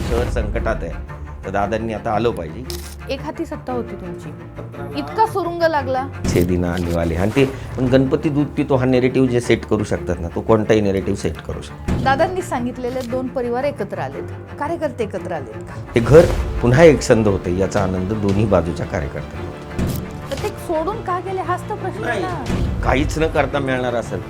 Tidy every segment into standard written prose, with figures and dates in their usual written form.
शहर संकटात आहे तर दादांनी आता आलं पाहिजे. एक हाती सत्ता होती तुमची, इतका सुरुंग लागला. छेदिना निवाले आणि ते पण गणपती दूध पितो हा नेरेटिव्ह जे सेट करू शकतात ना, तो कोणताही नेरेटिव्ह सेट करू शकतो. दादांनी सांगितलेले दोन परिवार एकत्र आलेत, कार्यकर्ते एकत्र आलेत का? ते घर पुन्हा एकसंध होते याचा आनंद दोन्ही बाजूच्या कार्यकर्त्यांना होतो. तर ते सोडून का गेले हाच तर प्रश्न आहे ना. काहीच न करता मिळणार असेल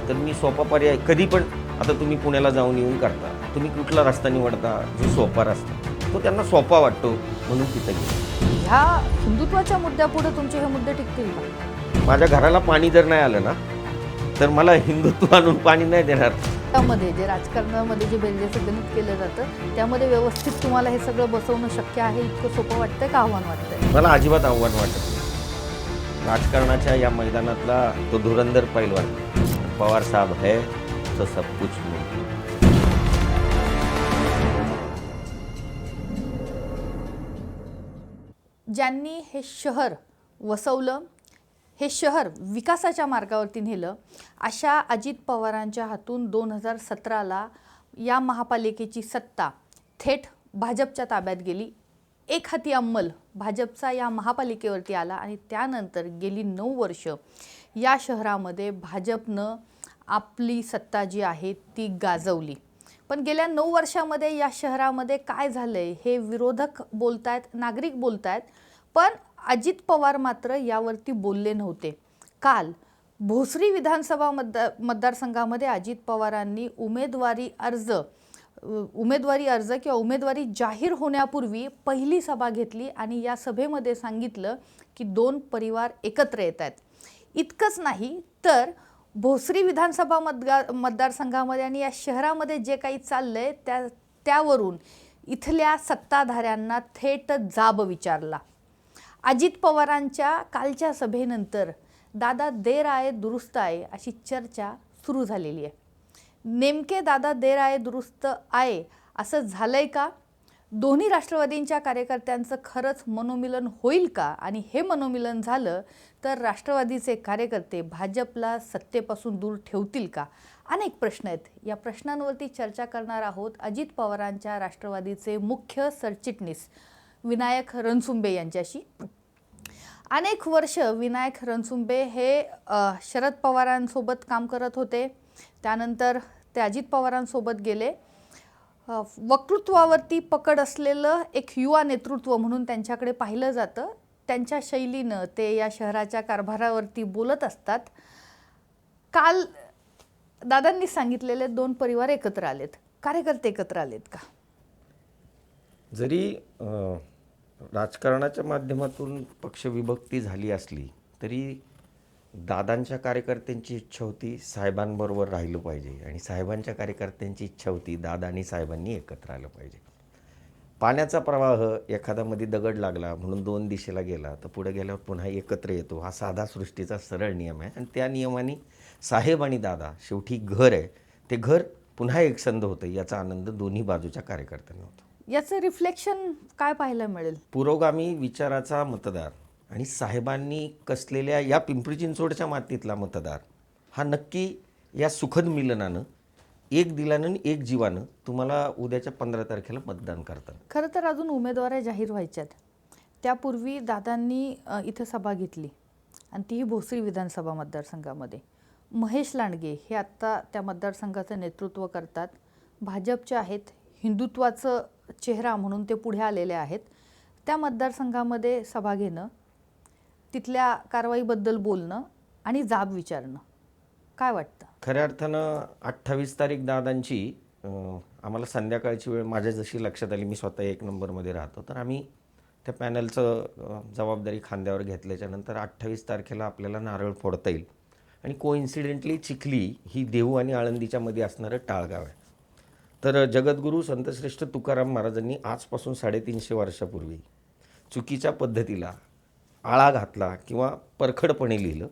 तर मी सोपा पर्याय कधी पण, आता तुम्ही पुण्याला जाऊन येऊन करता, तुम्ही कुठला रस्ता निवडता जो सोपा रस्ता तो त्यांना सोपा वाटतो म्हणून तिथे गेले. ह्या हिंदुत्वाच्या मुद्द्यापुढे तुमचे हे मुद्दे टिकतील का? माझ्या घराला पाणी जर नाही आलं ना तर मला हिंदुत्व आणून पाणी नाही देणार. त्यामध्ये जे राजकारणामध्ये जे बेरजेचं गणित केलं जातं त्यामध्ये व्यवस्थित तुम्हाला हे सगळं बसवणं शक्य आहे, इतकं सोपं वाटतंय का आव्हान वाटतंय? मला अजिबात आव्हान वाटत नाही. राजकारणाच्या या मैदानातला तो धुरंधर पैलवान पवार साहेब है तो सब कुछ नहीं. ज्यांनी हे शहर वसवलं, हे शहर विकासाच्या मार्गावरती नेलं, अशा अजित पवारांच्या हातून 2017ला या महापालिकेची सत्ता थेट भाजपच्या ताब्यात गेली. एक हाती अंमल भाजपचा या महापालिकेवरती आला आणि त्यानंतर गेली 9 वर्ष या शहरामध्ये भाजपनं आपली सत्ता जी आहे ती गाजवली. पण गेल्या 9 वर्षामध्ये या शहरामध्ये काय झालंय हे विरोधक बोलतायत, नागरिक बोलतायत, पण अजित पवार मात्र यावरती बोलले नव्हते. काल भोसरी विधानसभा मतदारसंघामध्ये अजित पवारांनी उमेदवारी अर्ज किंवा उमेदवारी जाहीर होण्यापूर्वी पहिली सभा घेतली आणि या सभेमध्ये सांगितलं की 2 परिवार एकत्र येत आहेत. इतकंच नाही तर भोसरी विधानसभा मतदारसंघामध्ये आणि या शहरामध्ये जे काही चाललंय त्यावरून इथल्या सत्ताधाऱ्यांना थेट जाब विचारला. अजित पवारांच्या कालच्या सभेनंतर दादा देर आए दुरुस्त आए अशी चर्चा सुरू झालेली आहे. नेमके दादा देर आए दुरुस्त आए असं झालंय का? दोन्ही राष्ट्रवादींच्या कार्यकर्त्यांचं खरंच मनोमिलन होईल का? आणि हे मनोमिलन झालं तर राष्ट्रवादीचे कार्यकर्ते भाजपला सत्तेपासून दूर ठेवतील का? अनेक प्रश्न आहेत. या प्रश्नांवरती चर्चा करणार आहोत अजित पवारांच्या राष्ट्रवादीचे मुख्य सरचिटणीस विनायक रणसुंबे यांच्याशी. अनेक वर्ष विनायक रणसुंबे हे शरद पवारांसोबत काम करत होते, त्यानंतर ते अजित पवारांसोबत गेले. वक्तृत्वावरती पकड असलेलं एक युवा नेतृत्व म्हणून त्यांच्याकडे पाहिलं जातं. त्यांच्या शैलीनं ते या शहराच्या कारभारावरती बोलत असतात. काल दादांनी सांगितलेले 2 परिवार एकत्र आलेत, कार्यकर्ते एकत्र आलेत का? जरी राजकारणाच्या माध्यमातून पक्षविभक्ती झाली असली तरी दादांच्या कार्यकर्त्यांची इच्छा होती साहेबांबरोबर राहिलं पाहिजे आणि साहेबांच्या कार्यकर्त्यांची इच्छा होती दादा आणि साहेबांनी एकत्र आलं पाहिजे. पाण्याचा प्रवाह एखाद्यामध्ये दगड लागला म्हणून 2 दिशेला गेला तर पुढे गेल्यावर पुन्हा एकत्र येतो, हा साधा सृष्टीचा सरळ नियम आहे. आणि त्या नियमाने साहेब आणि दादा शेवटी घर आहे, ते घर पुन्हा एकसंध होतं याचा आनंद दोन्ही बाजूच्या कार्यकर्त्यांना होतो. याचं रिफ्लेक्शन काय पाहायला मिळेल? पुरोगामी विचाराचा मतदार आणि साहेबांनी कसलेल्या या पिंपरी चिंचवडच्या मातीतला मतदार हा नक्की या सुखद मिलनानं एक दिलानं आणि एक जीवानं तुम्हाला उद्याच्या 15 तारखेला मतदान करतात. खरं तर अजून उमेदवार जाहीर व्हायच्यात. त्यापूर्वी दादांनी इथं सभा घेतली आणि तीही भोसरी विधानसभा मतदारसंघामध्ये. महेश लांडगे हे आत्ता त्या मतदारसंघाचं नेतृत्व करतात, भाजपचे आहेत, हिंदुत्वाचं चेहरा म्हणून ते पुढे आलेले आहेत. त्या मतदारसंघामध्ये सभा घेणं, तिथल्या कारवाईबद्दल बोलणं आणि जाब विचारणं, काय वाटतं? खऱ्या अर्थानं 28 तारीख दादांची आम्हाला संध्याकाळची वेळ माझ्या जशी लक्षात आली, मी स्वतः 1 नंबरमध्ये राहतो, तर आम्ही त्या पॅनलचं जबाबदारी खांद्यावर घेतल्याच्यानंतर 28 तारखेला आपल्याला नारळ फोडता येईल. आणि कोइन्सिडेंटली चिखली ही देहू आणि आळंदीच्या मध्ये असणारं टाळगाव आहे. तर जगद्गुरू संतश्रेष्ठ तुकाराम महाराजांनी आजपासून 350 वर्षापूर्वी चुकीच्या पद्धतीला आळा घातला किंवा परखडपणे लिहिलं.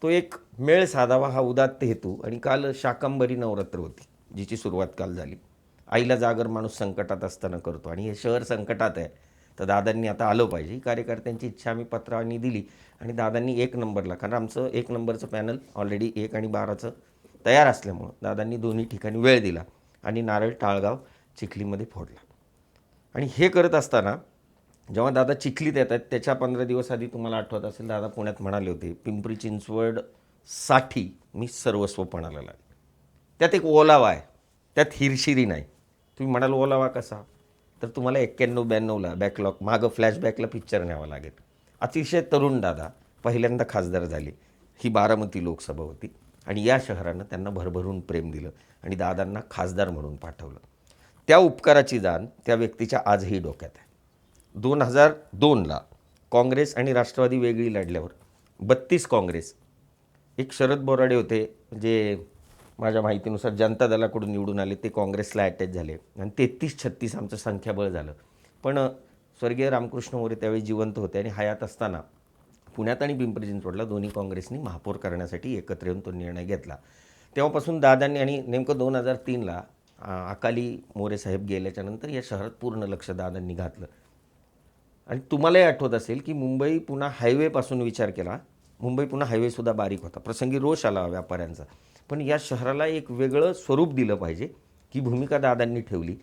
तो एक मेळ साधावा हा उदात्त हेतू. आणि काल शाकंभरी नवरात्र होती जिची सुरुवात काल झाली. आईला जागर माणूस संकटात असताना करतो आणि हे शहर संकटात आहे तर दादांनी आता आलं पाहिजे. ही कार्यकर्त्यांची इच्छा आम्ही पत्रांनी दिली आणि दादांनी 1 नंबरला, कारण आमचं 1 नंबरचं पॅनल ऑलरेडी 1 आणि 12चं तयार असल्यामुळं दादांनी दोन्ही ठिकाणी वेळ दिला आणि नारळ टाळगाव चिखलीमध्ये फोडला. आणि हे करत असताना जेव्हा दादा चिखलीत येतात त्याच्या 15 दिवस आधी तुम्हाला आठवत असेल दादा पुण्यात म्हणाले होते, पिंपरी चिंचवडसाठी मी सर्वस्व पणाला लागले. त्यात एक ओलावा आहे, त्यात हिरशिरी नाही. तुम्ही म्हणाल ओलावा कसा, तर तुम्हाला 91-92ला बॅकलॉग मागं फ्लॅशबॅकला पिक्चर न्यावा लागेल. अतिशय तरुण दादा पहिल्यांदा खासदार झाले. ही बारामती लोकसभा होती आणि या शहरानं त्यांना भरभरून प्रेम दिलं आणि दादांना खासदार म्हणून पाठवलं. त्या उपकाराची जाण त्या व्यक्तीच्या आजही डोक्यात आहे. 2002ला काँग्रेस आणि राष्ट्रवादी वेगळी लढल्यावर 32 काँग्रेस, एक शरद बोराडे होते जे माझ्या माहितीनुसार जनता दलाकडून निवडून आले, ते काँग्रेसला अटॅच झाले आणि 33-36 आमचं संख्याबळ झालं. पण स्वर्गीय रामकृष्ण मोरे त्यावेळी जिवंत होते आणि हयात असताना पुण्यात आणि पिंपरी चिंचवडला दोन्ही काँग्रेसनी महापौर करण्यासाठी एकत्र येऊन तो निर्णय घेतला. तेव्हापासून दादांनी आणि नेमकं 2003ला अकाली मोरे साहेब गेल्याच्यानंतर या शहरात पूर्ण लक्ष दादांनी घातलं. आणि तुम्हालाही आठवत असेल की मुंबई पुणा हायवेपासून विचार केला, मुंबई पुणा हायवेसुद्धा बारीक होता, प्रसंगी रोष आला व्यापाऱ्यांचा. पण या शहराला एक वेगळं स्वरूप दिलं पाहिजे ही भूमिका दादांनी ठेवली.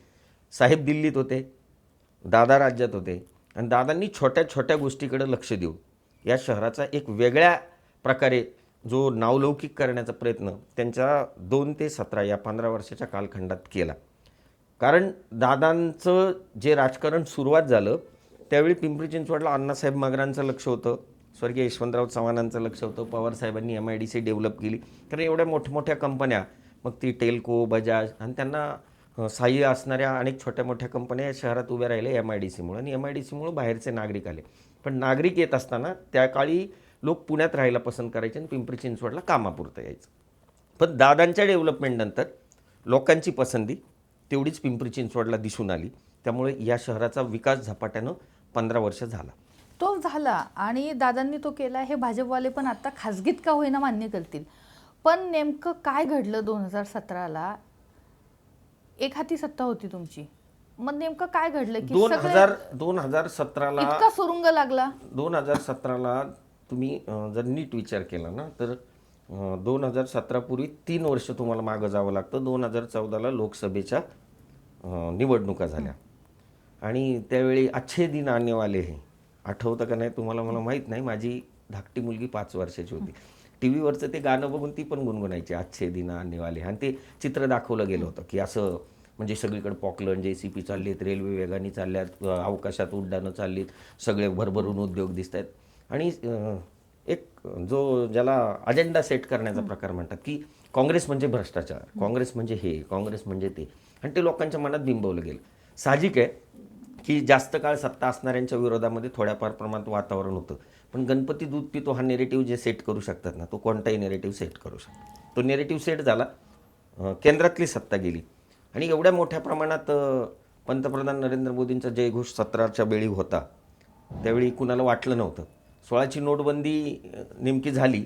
साहेब दिल्लीत होते, दादा राज्यात होते आणि दादांनी छोट्या छोट्या गोष्टीकडे लक्ष देऊन या शहराचा एक वेगळ्या प्रकारे जो नावलौकिक करण्याचा प्रयत्न त्यांच्या 2 ते 17 या 15 वर्षाच्या कालखंडात केला. कारण दादांचं जे राजकारण सुरुवात झालं त्यावेळी पिंपरी चिंचवडला अण्णासाहेब मागरांचं लक्ष होतं, स्वर्गीय यशवंतराव चव्हाणांचं लक्ष होतं, पवारसाहेबांनी MIDC डेव्हलप केली. कारण एवढ्या मोठमोठ्या कंपन्या, मग ती टेल्को, बजाज आणि त्यांना सहाय्य असणाऱ्या अनेक छोट्या मोठ्या कंपन्या या शहरात उभ्या राहिल्या MIDCमुळे आणि MIDCमुळे बाहेरचे नागरिक आले. पण नागरिक येत असताना त्या काळी लोक पुण्यात राहायला पसंत करायचे आणि पिंपरी चिंचवडला कामापुरतं यायचं. पण दादांच्या डेव्हलपमेंटनंतर लोकांची पसंती तेवढीच पिंपरी चिंचवडला दिसून आली. त्यामुळे या शहराचा विकास झपाट्यानं 15 वर्ष झाला. तो झाला आणि दादांनी तो केला. हे भाजपवाले पण आता खासगीत का होईना मान्य करतील. पण नेमकं काय घडलं 2017ला? एक हाती सत्ता होती तुमची, मग नेमकं काय घडलं की 2017ला इतका सुरुंग लागला? 2017ला तुम्ही जर नीट विचार केला ना तर 2017 पूर्वी 3 वर्ष तुम्हाला मागं जावं लागतं. 2014ला लोकसभेच्या निवडणुका झाल्या आणि त्यावेळी अच्छे दिन आने वाले हे आठवतं का नाही तुम्हाला मला माहीत नाही. माझी धाकटी मुलगी 5 वर्षाची होती. टी व्हीवरचं ते गाणं बघून ती पण गुणगुणायची, अच्छे दिन आने वाले. आणि ते चित्र दाखवलं गेलं होतं की असं म्हणजे सगळीकडे पॉकलन JCP चालली आहेत, रेल्वे वेगाने चालल्यात, अवकाशात उड्डाणं चाललीत, सगळे भरभरून उद्योग दिसत आहेत. आणि एक जो ज्याला अजेंडा सेट करण्याचा प्रकार म्हणतात की काँग्रेस म्हणजे भ्रष्टाचार, काँग्रेस म्हणजे हे, काँग्रेस म्हणजे ते, आणि ते लोकांच्या मनात बिंबवलं गेलं. साहजिक आहे की जास्त काळ सत्ता असणाऱ्यांच्या विरोधामध्ये थोड्याफार प्रमाणात वातावरण होतं. पण गणपती दूध पितो हा नेरेटिव्ह जे सेट करू शकतात ना, तो कोणताही नेरेटिव्ह सेट करू शकतो. तो नेरेटिव्ह सेट झाला, केंद्रातली सत्ता गेली आणि एवढ्या मोठ्या प्रमाणात पंतप्रधान नरेंद्र मोदींचा जयघोष 17च्या वेळी होता. त्यावेळी कुणाला वाटलं नव्हतं 16ची नोटबंदी नेमकी झाली,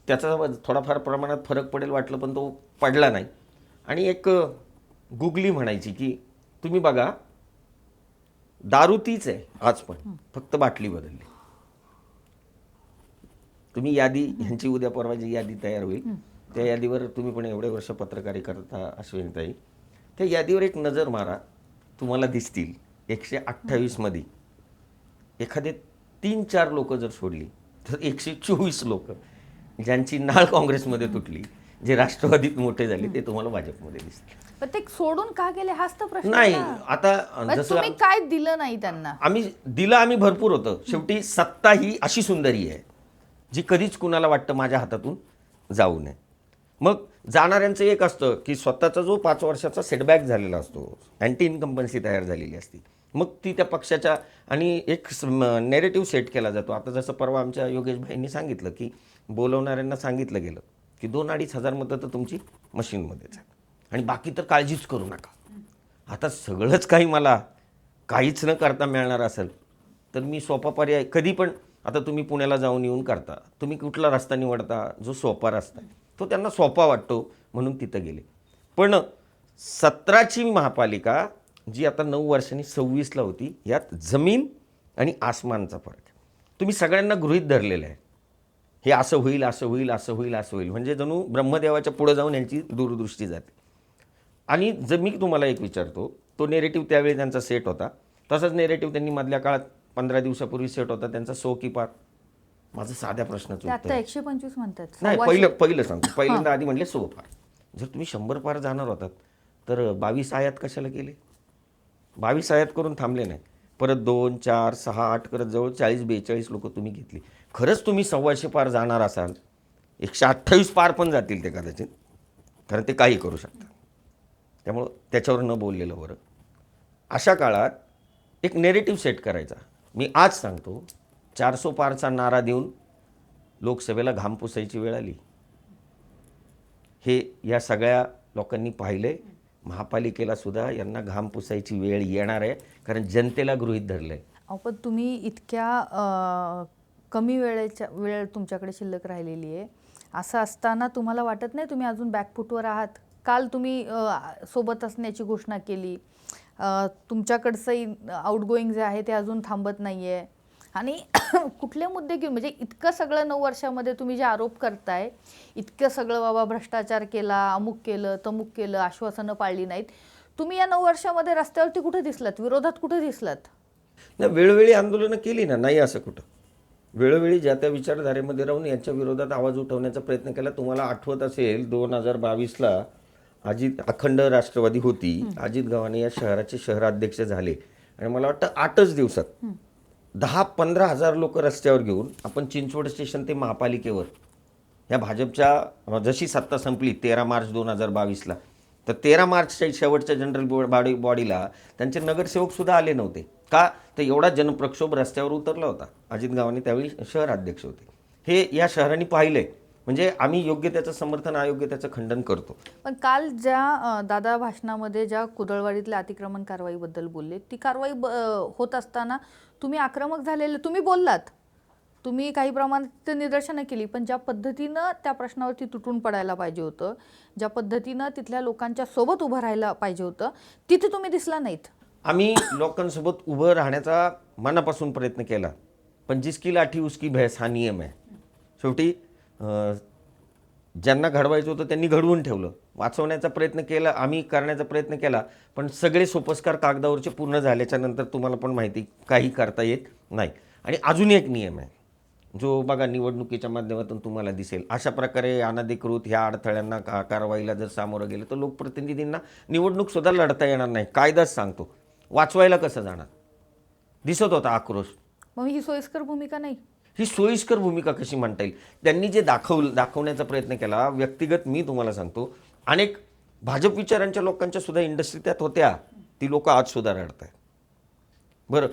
त्याचा थोडाफार प्रमाणात फरक पडेल वाटलं, पण तो पडला नाही. आणि एक गुगली म्हणायची की तुम्ही बघा दारू तीच आहे आज पण, फक्त बाटली बदलली. तुम्ही यादी ह्यांची उद्या परवाची यादी तयार होईल, त्या यादीवर तुम्ही पण एवढे वर्ष पत्रकारी करता अश्विनीताई, त्या यादीवर एक नजर मारा, तुम्हाला दिसतील 128 मध्ये एखादे 3-4 लोक जर सोडली तर 124 लोक ज्यांची नाळ काँग्रेसमध्ये तुटली, जे राष्ट्रवादीत मोठे झाले, ते तुम्हाला भाजपमध्ये दिसतील. पण ते सोडून का गेले हाच तर प्रश्न नाही. ना. आता जसं तुम्ही काय दिलं नाही त्यांना? आम्ही भरपूर होतं. शेवटी सत्ता ही अशी सुंदरी आहे जी कधीच कुणाला वाटतं माझ्या हातातून जाऊ नये. मग जाणाऱ्यांचं एक असतं की स्वतःचा जो 5 वर्षाचा सेटबॅक झालेला असतो, अँटी इन्कम्बन्सी तयार झालेली असते, मग ती त्या पक्षाच्या आणि एक नेरेटिव्ह सेट केला जातो. आता जसं परवा आमच्या योगेश भाईंनी सांगितलं की बोलवणाऱ्यांना सांगितलं गेलं की 2-2.5 हजार मतं तर तुमची मशीनमध्येच आहेत आणि बाकी तर काळजीच करू नका. आता सगळंच काही मला काहीच न करता मिळणार असेल तर मी सोपा पर्याय कधी पण, आता तुम्ही पुण्याला जाऊन येऊन करता, तुम्ही कुठला रस्ता निवडता जो सोपा रस्ता आहे तो त्यांना सोपा वाटतो म्हणून तिथं गेले. पण 17ची महापालिका जी आता 9 वर्षांनी 26ला होती, यात जमीन आणि आसमानचा फरक आहे. तुम्ही सगळ्यांना गृहीत धरलेलं आहे, हे असं होईल, असं होईल, असं होईल, असं होईल, म्हणजे जणू ब्रह्मदेवाच्या पुढे जाऊन यांची दूरदृष्टी जाते. आणि जर मी तुम्हाला एक विचारतो, तो नेरेटिव्ह त्यावेळी त्यांचा सेट होता तसंच नेरेटिव्ह त्यांनी मधल्या काळात 15 दिवसापूर्वी सेट होता त्यांचा सो की पार. माझं साध्या प्रश्नाचं ते उत्तर आता आहे. 125 म्हणतात. नाही, पहिलं सांगतो. पहिल्यांदा आधी म्हटले सो पार. जर तुम्ही 100 पार जाणार होतात तर 22 आयात कशाला केले? 22 आयात करून थांबले नाही. परत 2, 4, 6, 8 करत जवळ 40-42 लोक तुम्ही घेतली. खरंच तुम्ही 125 पार जाणार असाल, 128 पार पण जातील ते कदाचित, कारण ते काही करू शकतात. त्यामुळं त्याच्यावर न बोललेलं बरं. अशा काळात एक नेरेटिव्ह सेट करायचा. मी आज सांगतो, 400 पारचा नारा देऊन लोकसभेला घाम पुसायची वेळ आली. हे या सगळ्या लोकांनी पाहिलंय. महापालिकेला सुद्धा यांना घाम पुसायची वेळ येणार आहे, कारण जनतेला गृहीत धरलंय. पण तुम्ही इतक्या कमी वेळ तुमच्याकडे शिल्लक राहिलेली आहे, असं असताना तुम्हाला वाटत नाही तुम्ही अजून बॅकफूटवर आहात? काल तुम्ही सोबत असण्याची घोषणा केली, तुमच्याकडचं आउटगोईंग जे आहे ते अजून थांबत नाही आहे, आणि कुठले मुद्दे घेऊन, म्हणजे इतकं सगळं 9 वर्षामध्ये तुम्ही जे आरोप करताय, इतकं सगळं बाबा भ्रष्टाचार केला, अमुक केलं, तमुक केलं, आश्वासनं पाळली नाहीत, तुम्ही या 9 वर्षामध्ये रस्त्यावरती कुठे दिसलात, विरोधात कुठे दिसलात? नाही, वेळोवेळी आंदोलनं केली ना, नाही असं कुठं. वेळोवेळी ज्या त्या विचारधारेमध्ये राहून यांच्या विरोधात आवाज उठवण्याचा प्रयत्न केला. तुम्हाला आठवत असेल 2022ला अखंड राष्ट्रवादी होती, अजित गव्हाणे या शहराचे शहराध्यक्ष झाले, आणि मला वाटतं 8च दिवसात 10-15 हजार लोक रस्त्यावर घेऊन आपण चिंचवड स्टेशन ते महापालिकेवर, या भाजपच्या जशी सत्ता संपली 13 मार्च 2022ला, तर 13 मार्चच्या शेवटच्या जनरल बॉडीला त्यांचे नगरसेवक सुद्धा आले नव्हते. का? तर एवढा जनप्रक्षोभ रस्त्यावर उतरला होता. अजित गव्हाणे त्यावेळी शहराध्यक्ष होते. हे या शहरांनी पाहिलंय. म्हणजे आम्ही योग्य त्याचं समर्थन, अयोग्य त्याचं खंडन करतो. पण काल ज्या दादा भाषणामध्ये ज्या कुदळवाडीतल्या अतिक्रमण कारवाईबद्दल बोलले, ती कारवाई होत असताना तुम्ही आक्रमक झालेले, तुम्ही बोललात, तुम्ही काही प्रमाणात निदर्शनं केली, पण ज्या पद्धतीनं त्या प्रश्नावरती तुटून पडायला पाहिजे होतं, ज्या पद्धतीनं तिथल्या लोकांच्या सोबत उभं राहायला पाहिजे होतं, तिथे तुम्ही दिसला नाहीत. आम्ही लोकांसोबत उभं राहण्याचा मनापासून प्रयत्न केला, पण जिसकी लाठी उसकी भैंस हा नियम आहे. शेवटी ज्यांना घडवायचं होतं त्यांनी घडवून ठेवलं. वाचवण्याचा प्रयत्न केला, आम्ही करण्याचा प्रयत्न केला, पण सगळे सोपस्कार कागदावरचे पूर्ण झाल्याच्या नंतर तुम्हाला पण माहिती काही करता येत नाही. आणि अजून एक नियम आहे जो बघा निवडणुकीच्या माध्यमातून तुम्हाला दिसेल. अशा प्रकारे अनधिकृत ह्या अडथळ्यांना कारवाईला जर सामोरं गेलं तर लोकप्रतिनिधींना निवडणूक सुद्धा लढता येणार नाही. कायदाच सांगतो. वाचवायला कसं जाणार? दिसत होता आक्रोश. मग ही सोयीस्कर भूमिका नाही? ही सोयीस्कर भूमिका कशी म्हणता येईल? त्यांनी जे दाखवण्याचा प्रयत्न केला, व्यक्तिगत मी तुम्हाला सांगतो, अनेक भाजप विचारांच्या लोकांच्या सुद्धा इंडस्ट्री त्यात होत्या. ती लोक आज सुद्धा रडत आहेत. बरं,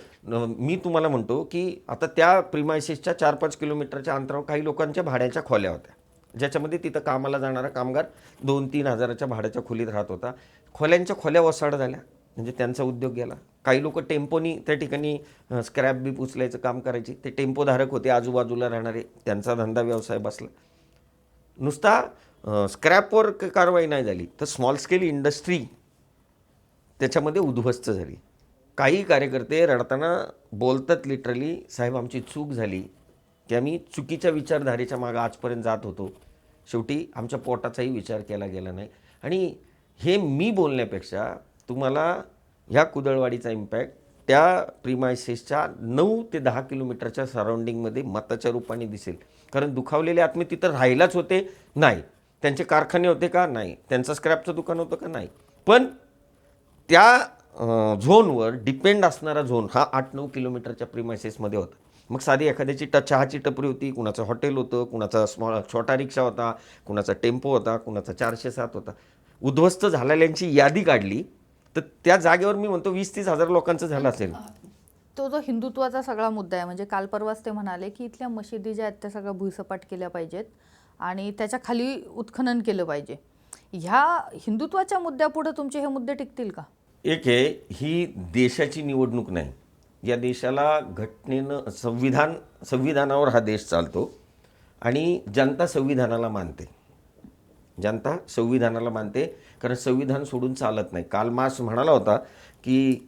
मी तुम्हाला म्हणतो की आता त्या प्रिमायसेसच्या 4-5 किलोमीटरच्या अंतरावर काही लोकांच्या भाड्याच्या खोल्या होत्या, ज्याच्यामध्ये तिथं कामाला जाणारा कामगार 2-3 हजाराच्या भाड्याच्या खोलीत राहत होता. खोल्यांच्या खोल्या वसाड झाल्या, म्हणजे त्यांचा उद्योग गेला. काही लोक टेम्पोनी त्या ठिकाणी स्क्रॅप बीप उचलायचं काम करायचे. ते टेम्पोधारक होते आजूबाजूला राहणारे, त्यांचा धंदा व्यवसाय बसला. नुसता स्क्रॅपवर कारवाई नाही झाली, तर स्मॉल स्केल इंडस्ट्री त्याच्यामध्ये उद्ध्वस्त झाली. काही कार्यकर्ते रडताना बोलतात लिटरली, साहेब आमची चूक झाली की आम्ही चुकीच्या विचारधारेच्या मागं आजपर्यंत जात होतो, शेवटी आमच्या पोटाचाही विचार केला गेला नाही. आणि हे मी बोलण्यापेक्षा तुम्हाला ह्या कुदळवाडीचा इम्पॅक्ट त्या प्रिमायसेसच्या 9 ते 10 किलोमीटरच्या सराउंडिंगमध्ये मताच्या रूपाने दिसेल. कारण दुखावलेले आत्मे तिथं राहिलाच होते नाही, त्यांचे कारखाने होते का नाही, त्यांचं स्क्रॅपचं दुकान होतं का नाही, पण त्या झोनवर डिपेंड असणारा झोन हा 8-9 किलोमीटरच्या प्रिमायसेसमध्ये होता. मग साधी एखाद्याची चहाची टपरी होती, कुणाचं हॉटेल होतं, कुणाचा छोटा रिक्षा होता, कुणाचा टेम्पो होता, कुणाचा 407 होता. उद्ध्वस्त झालेल्यांची यादी काढली तर त्या जागेवर मी म्हणतो 20-30 हजार लोकांचं झालं असेल. तो जो हिंदुत्वाचा सगळा मुद्दा आहे, म्हणजे काल परवाच ते म्हणाले की इथल्या मशिदी ज्या आहेत त्या सगळ्या भुईसपाट केल्या पाहिजेत आणि त्याच्या खाली उत्खनन केलं पाहिजे. ह्या हिंदुत्वाच्या मुद्द्यापुढे तुमचे हे मुद्दे टिकतील का? एक आहे, ही देशाची निवडणूक नाही. या देशाला घटनेनं संविधानावर हा देश चालतो आणि जनता संविधानाला मानते. जनता संविधानाला मानते, कारण संविधान सोडून चालत नाही. कार्ल मार्क्स म्हणाला होता की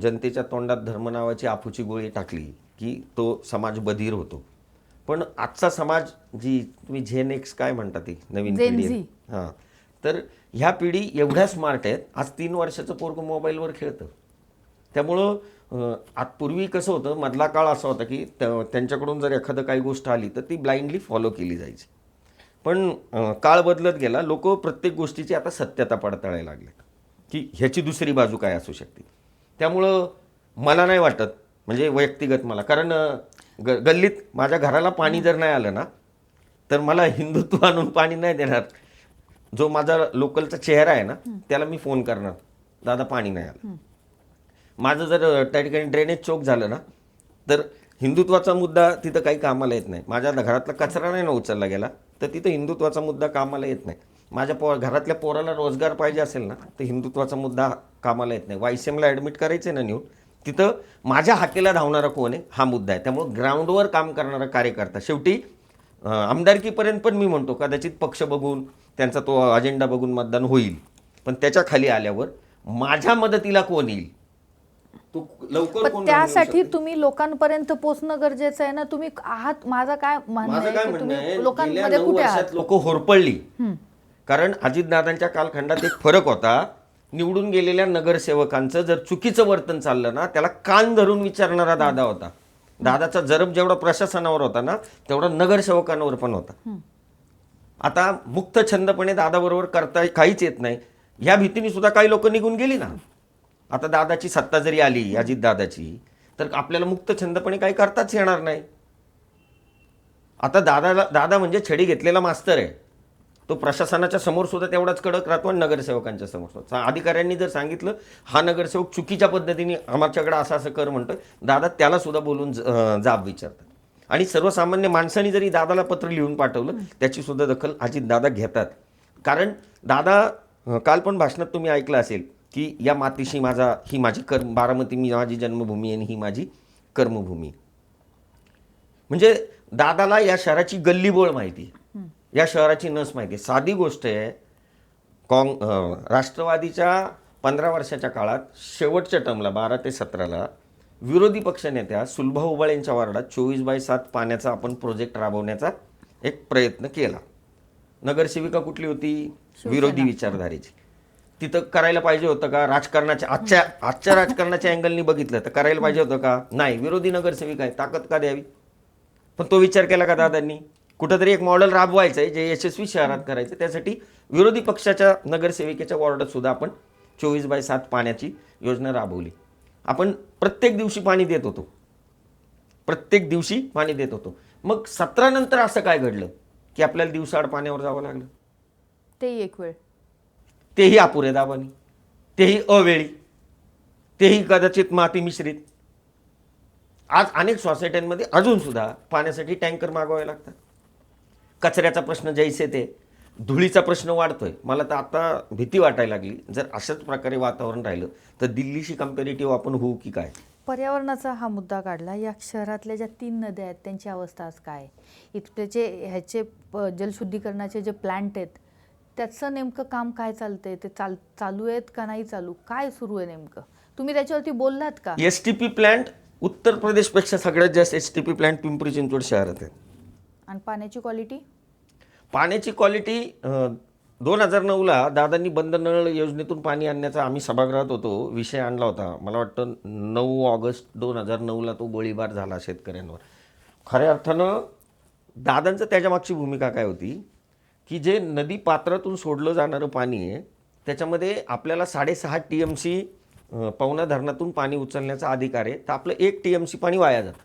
जनतेच्या तोंडात धर्म नावाची आफूची गोळी टाकली की तो समाज बधीर होतो. पण आजचा समाज, जी तुम्ही झेन एक्स काय म्हणता, ती नवीन पिढी, हां, तर ह्या पिढी एवढ्या स्मार्ट आहेत. आज 3 वर्षाचं पोरगं मोबाईलवर खेळतं. त्यामुळं पूर्वी कसं होतं, मधला काळ असा होता की त्यांच्याकडून जर एखादं काही गोष्ट आली तर ती ब्लाइंडली फॉलो केली जायची. पण काळ बदलत गेला, लोक प्रत्येक गोष्टीची आता सत्यता पडताळायला लागले की ह्याची दुसरी बाजू काय असू शकते. त्यामुळं मला नाही वाटत, म्हणजे वैयक्तिगत मला, कारण गल्लीत माझ्या घराला पाणी जर नाही आलं ना तर मला हिंदुत्व आणून पाणी नाही देणार. जो माझा लोकलचा चेहरा आहे ना त्याला मी फोन करणार, दादा पाणी नाही आलं. माझं जर त्या ठिकाणी ड्रेनेज चोक झालं ना तर हिंदुत्वाचा मुद्दा तिथं काही कामाला येत नाही. माझ्या घरातला कचरा नाही ना उचलला गेला तर तिथं हिंदुत्वाचा मुद्दा कामाला येत नाही. माझ्या घरातल्या पोराला रोजगार पाहिजे असेल ना तर हिंदुत्वाचा मुद्दा कामाला येत नाही. वायसीएमला ॲडमिट करायचं ना नेऊन, तिथं माझ्या हाकेला धावणारा कोण आहे हा मुद्दा आहे. त्यामुळे ग्राउंडवर काम करणारा कार्यकर्ता, शेवटी आमदारकीपर्यंत पण मी म्हणतो कदाचित पक्ष बघून त्यांचा तो अजेंडा बघून मतदान होईल, पण त्याच्या खाली आल्यावर माझ्या मदतीला कोण येईल, तो लवकर पण कोण त्यासाठी तुम्ही लोकांपर्यंत पोहोचणं गरजेचं आहे ना. तुम्ही आहात, माझं काय म्हणणं माझं आहे काय की म्हणणं तुम्ही आहे, गेल्या लोकांमध्ये 9 कुठे आहात? वर्षात लोक होरपळली. कारण अजितदादांच्या कालखंडात एक फरक होता, निवडून गेलेल्या नगरसेवकांचं जर चुकीचं वर्तन चाललं ना त्याला कान धरून विचारणारा दादा होता. दादाचा जरब जेवढा प्रशासनावर होता ना तेवढा नगरसेवकांवर पण होता. आता मुक्त छंदपणे दादाबरोबर करता काहीच येत नाही ह्या भीतीने सुद्धा काही लोक निघून गेली ना. आता दादाची सत्ता जरी आली अजितदादाची तर आपल्याला मुक्त छंदपणे काही करताच येणार नाही. आता दादा म्हणजे छडी घेतलेला मास्तर आहे. तो प्रशासनाच्या समोर सुद्धा तेवढाच कडक राहतो आणि नगरसेवकांच्या समोर सुद्धा. अधिकाऱ्यांनी जर सांगितलं हा नगरसेवक चुकीच्या पद्धतीने आमच्याकडे असं असं कर म्हणतोय, दादा त्याला सुद्धा बोलून जाब विचारतात. आणि सर्वसामान्य माणसांनी जरी दादाला पत्र लिहून पाठवलं त्याची सुद्धा दखल अजितदादा घेतात. कारण दादा काल पण भाषणात तुम्ही ऐकलं असेल की या मातीशी ही माझी बारामती माझी जन्मभूमी आणि ही माझी कर्मभूमी. म्हणजे दादाला या शहराची गल्लीबोळ माहिती, या शहराची नस माहिती. साधी गोष्ट आहे, राष्ट्रवादीच्या 15 वर्षाच्या काळात शेवटच्या टर्मला 12 ते 17ला विरोधी पक्षनेत्या सुलभा उबाळ यांच्या वार्डात 24/7 पाण्याचा आपण प्रोजेक्ट राबवण्याचा एक प्रयत्न केला. नगरसेविका कुठली होती? विरोधी विचारधारेची. तिथं करायला पाहिजे होतं का? राजकारणाच्या आजच्या राजकारणाच्या अँगलनी बघितलं तर करायला पाहिजे होतं का? नाही. विरोधी नगरसेविका आहे, ताकद का द्यावी? पण तो विचार केला का दादांनी? कुठंतरी एक मॉडेल राबवायचं आहे जे यशस्वी शहरात करायचं. त्यासाठी विरोधी पक्षाच्या नगरसेविकेच्या वॉर्डात सुद्धा आपण 24/7 पाण्याची योजना राबवली. आपण प्रत्येक दिवशी पाणी देत होतो, प्रत्येक दिवशी पाणी देत होतो. मग 17 नंतर असं काय घडलं की आपल्याला दिवसाआड पाण्यावर जावं लागलं? ते एक वेळ, तेही अपुऱ्या दाबाने, तेही अवेळी, तेही कदाचित माती मिश्रित. आज अनेक सोसायट्यांमध्ये अजून सुद्धा पाण्यासाठी टँकर मागवावे लागतात. कचऱ्याचा प्रश्न जैसे ते, धुळीचा प्रश्न वाढतोय. मला तर आता भीती वाटायला लागली, जर अशाच प्रकारे वातावरण राहिलं तर दिल्लीशी कम्पॅरेटिव्ह आपण होऊ की काय. पर्यावरणाचा हा मुद्दा काढला. या शहरातल्या ज्या 3 नद्या आहेत त्यांची अवस्था आज काय? इथले ह्याचे जलशुद्धीकरणाचे जे प्लांट आहेत त्याचं नेमकं काम काय चालतंय? ते चालू आहेत का नाही चालू? काय सुरू आहे नेमकं? तुम्ही त्याच्यावरती बोललात का? STP प्लांट उत्तर प्रदेशपेक्षा सगळ्यात जास्त STP प्लांट पिंपरी चिंचवड शहरात आहे. आणि पाण्याची क्वालिटी? पाण्याची क्वालिटी 2009ला दादांनी बंद नळ योजनेतून पाणी आणण्याचा, आम्ही सभागृहात होतो, विषय आणला होता. मला वाटतं 9 ऑगस्ट 2009ला तो गोळीबार झाला शेतकऱ्यांवर. खऱ्या अर्थानं दादांचं त्याच्यामागची भूमिका काय होती की जे नदी पात्रातून सोडलं जाणारं पाणी आहे त्याच्यामध्ये आपल्याला 6.5 TMC पवना धरणातून पाणी उचलण्याचा अधिकार आहे. तर आपलं 1 TMC पाणी वाया जातं.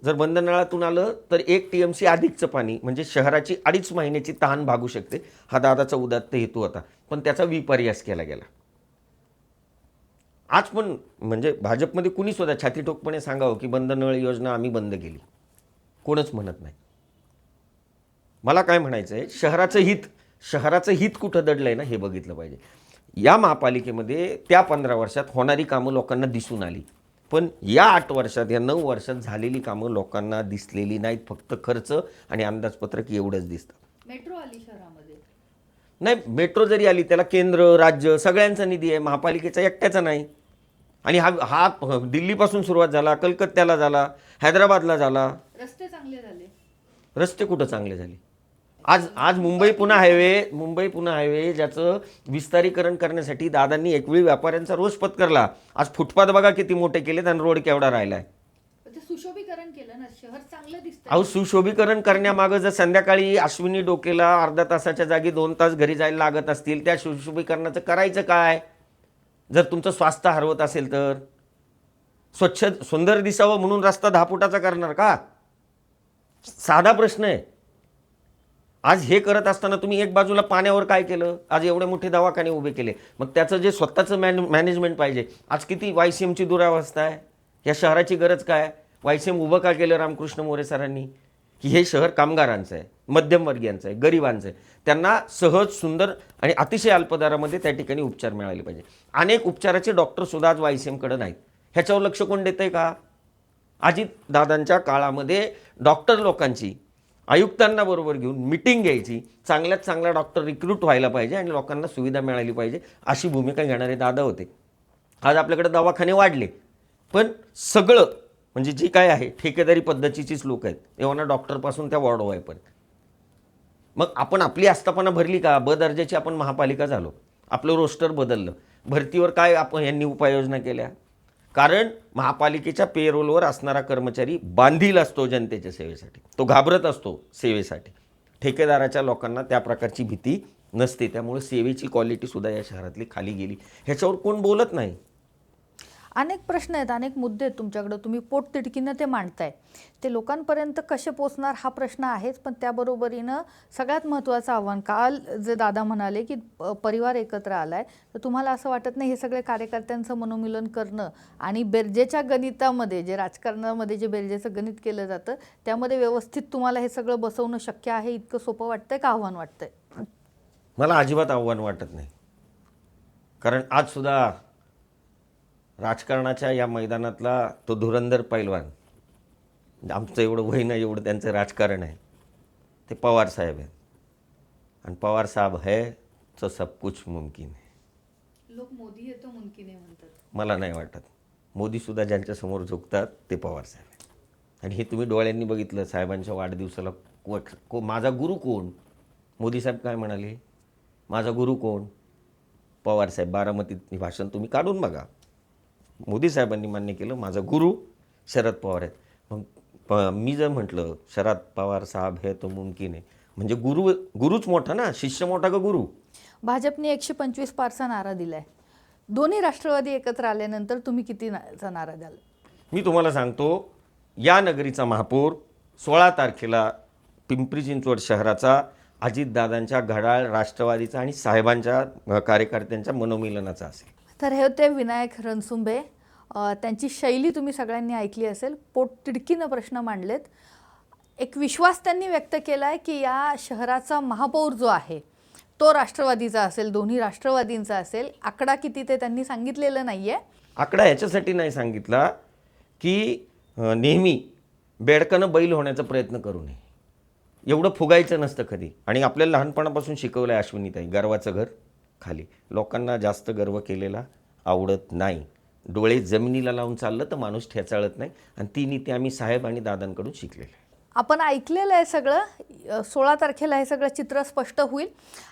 जर बंद नळातून आलं तर 1 TMC अधिकचं पाणी, म्हणजे शहराची 2.5 महिन्याची तहान भागू शकते. हा दादाचा उदात्त हेतू होता, पण त्याचा विपर्यास केला गेला. आज पण म्हणजे भाजपमध्ये कुणी सुद्धा छातीठोकपणे सांगावं की बंद नळ योजना आम्ही बंद केली, कोणच म्हणत नाही. मला काय म्हणायचं आहे, शहराचं हित कुठं दडलंय ना हे बघितलं पाहिजे. या महापालिकेमध्ये त्या 15 वर्षात होणारी कामं लोकांना दिसून आली, पण या 8 वर्षात, या 9 वर्षात झालेली कामं लोकांना दिसलेली नाहीत. फक्त खर्च आणि अंदाजपत्रक एवढंच दिसतं. मेट्रो आली शहरामध्ये? नाही, मेट्रो जरी आली त्याला केंद्र राज्य सगळ्यांचा निधी आहे, महापालिकेचा एकट्याचा नाही. आणि हा दिल्लीपासून सुरुवात झाला, कलकत्त्याला झाला, हैदराबादला झाला. रस्ते चांगले झाले? रस्ते कुठं चांगले झाले? आज आज मुंबई पुणे हायवे ज्याचं विस्तारीकरण करण्यासाठी दादांनी एकवेळी व्यापाऱ्यांचा रोष पत्करला. आज फुटपाथ बघा किती मोठे केलेत आणि रोड केवढा राहिलाय. सुशोभीकरण केलं ना, शहर चांगलं दिसतं. अहो, सुशोभीकरण करण्यामागं जर संध्याकाळी अश्विनी डोकेला अर्धा तासाच्या जागी 2 तास घरी जायला लागत असतील, त्या सुशोभीकरणाचं करायचं काय? जर तुमचं स्वास्थ्य हरवत असेल तर स्वच्छ सुंदर दिसावं म्हणून रस्ता 10 फुटाचा करणार का? साधा प्रश्न आहे. आज हे करत असताना तुम्ही एक बाजूला पाण्यावर काय केलं? आज एवढे मोठे दवाखाने उभे केले. मग त्याचं जे स्वतःचं मॅनेजमेंट पाहिजे. आज किती YCMची दुरावस्था आहे. या शहराची गरज काय? YCM उभं का केलं रामकृष्ण मोरे सरांनी? की हे शहर कामगारांचं आहे, मध्यमवर्गीयांचं आहे, गरिबांचं आहे. त्यांना सहज, सुंदर आणि अतिशय अल्प दरामध्ये त्या ठिकाणी उपचार मिळाले पाहिजे. अनेक उपचाराचे डॉक्टरसुद्धा आज YCMकडे नाहीत. ह्याच्यावर लक्ष कोण देतंय का? अजित दादांच्या काळामध्ये डॉक्टर लोकांची आयुक्तांना बरोबर घेऊन मिटिंग घ्यायची, चांगल्यात चांगला डॉक्टर रिक्रूट व्हायला पाहिजे आणि लोकांना सुविधा मिळाली पाहिजे, अशी भूमिका घेणारे दादा होते. आज आपल्याकडे दवाखाने वाढले, पण सगळं म्हणजे जे काय आहे ठेकेदारी पद्धतीचीच लोक आहेत, एव्हा डॉक्टरपासून त्या वॉर्ड बॉयपर्यंत. मग आपण आपली आस्थापना भरली का? ब दर्जाची आपण महापालिका झालो, आपलं रोस्टर बदललं. भरतीवर काय आपण यांनी उपाययोजना केल्या? कारण महापालिकेच्या पेरोलवर असणारा कर्मचारी बांधील असतो जनतेच्या सेवेसाठी, तो घाबरत असतो सेवेसाठी. ठेकेदाराच्या लोकांना त्या प्रकारची भीती नसते, त्यामुळे सेवेची क्वालिटीसुद्धा या शहरातली खाली गेली. ह्याच्यावर कोण बोलत नाही. अनेक प्रश्न आहेत, अनेक मुद्दे आहेत तुमच्याकडे, तुम्ही पोटतिडकीनं ते मांडताय. ते लोकांपर्यंत कसे पोचणार हा प्रश्न आहेच, पण त्याबरोबरीनं सगळ्यात महत्त्वाचं आव्हान, काल जे दादा म्हणाले की परिवार एकत्र आलाय, तर तुम्हाला असं वाटत नाही हे सगळे कार्यकर्त्यांचं मनोमिलन करणं आणि बेरजेच्या गणितामध्ये, जे राजकारणामध्ये जे बेरजेचं गणित केलं जातं त्यामध्ये व्यवस्थित तुम्हाला हे सगळं बसवणं शक्य आहे? इतकं सोपं वाटतंय का आव्हान वाटतंय? मला अजिबात आव्हान वाटत नाही. कारण आजसुद्धा राजकारणाच्या या मैदानातला तो धुरंधर पैलवान, आमचं एवढं वय नाही एवढं त्यांचं राजकारण आहे, ते पवार साहेब आहेत. आणि पवार साहेब है तो सब कुछ मुमकिन है. लोक मोदी हे तो मुमकिन आहे म्हणतात. मला नाही वाटत. मोदीसुद्धा ज्यांच्यासमोर झुकतात ते पवार साहेब आहेत. आणि हे तुम्ही डोळ्यांनी बघितलं. साहेबांच्या वाढदिवसाला माझा गुरु कोण? मोदी साहेब काय म्हणाले? माझा गुरु कोण? पवार साहेब. बारामतीत भाषण तुम्ही काढून बघा. मोदी साहेबांनी मान्य केलं माझा गुरु शरद पवार आहेत. मग मी जर म्हटलं शरद पवार साहेब हे तो मुमकिन आहे, म्हणजे गुरुच मोठा ना, शिष्य मोठा का गुरु? भाजपने 125 पारचा नारा दिलाय. दोन्ही राष्ट्रवादी एकत्र आल्यानंतर तुम्ही कितीचा नारा द्याल? मी तुम्हाला सांगतो, या नगरीचा महापौर 16 तारखेला पिंपरी चिंचवड शहराचा अजितदादांच्या घड्याळ, राष्ट्रवादीचा आणि साहेबांच्या कार्यकर्त्यांच्या मनोमिलनाचा असेल. तर हे होते विनायक रणसुंभे. त्यांची शैली तुम्ही सगळ्यांनी ऐकली असेल. पोटतिडकीनं प्रश्न मांडलेत. एक विश्वास त्यांनी व्यक्त केला आहे की या शहराचा महापौर जो आहे तो राष्ट्रवादीचा असेल, दोन्ही राष्ट्रवादींचा असेल. आकडा किती ते त्यांनी सांगितलेलं नाही आहे. आकडा ह्याच्यासाठी नाही सांगितला की नेहमी बेडकानं बैल होण्याचा प्रयत्न करू नये, एवढं फुगायचं नसतं कधी. आणि आपल्याला लहानपणापासून शिकवलं आहे अश्विनीताई, गर्वाचं घर खाली. लोकांना जास्त गर्व केलेला आवडत नाही. डोळे जमिनीला लावून चाललं तर माणूस ठेचाळत नाही, आणि ती नीती आम्ही साहेब आणि दादांकडून शिकलेलं आहे. आपण ऐकलेलं आहे सगळं. 16 तारखेला हे सगळं चित्र स्पष्ट होईल.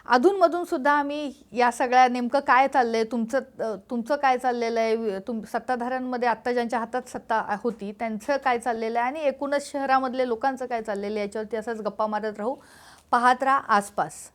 अधूनमधून सुद्धा आम्ही या सगळ्या नेमकं काय चाललंय, तुमचं काय चाललेलं आहे, सत्ताधाऱ्यांमध्ये आत्ता ज्यांच्या हातात सत्ता होती त्यांचं काय चाललेलं आहे आणि एकूणच शहरामधले लोकांचं काय चाललेलं आहे याच्यावरती असंच गप्पा मारत राहू. पाहत राहा आसपास.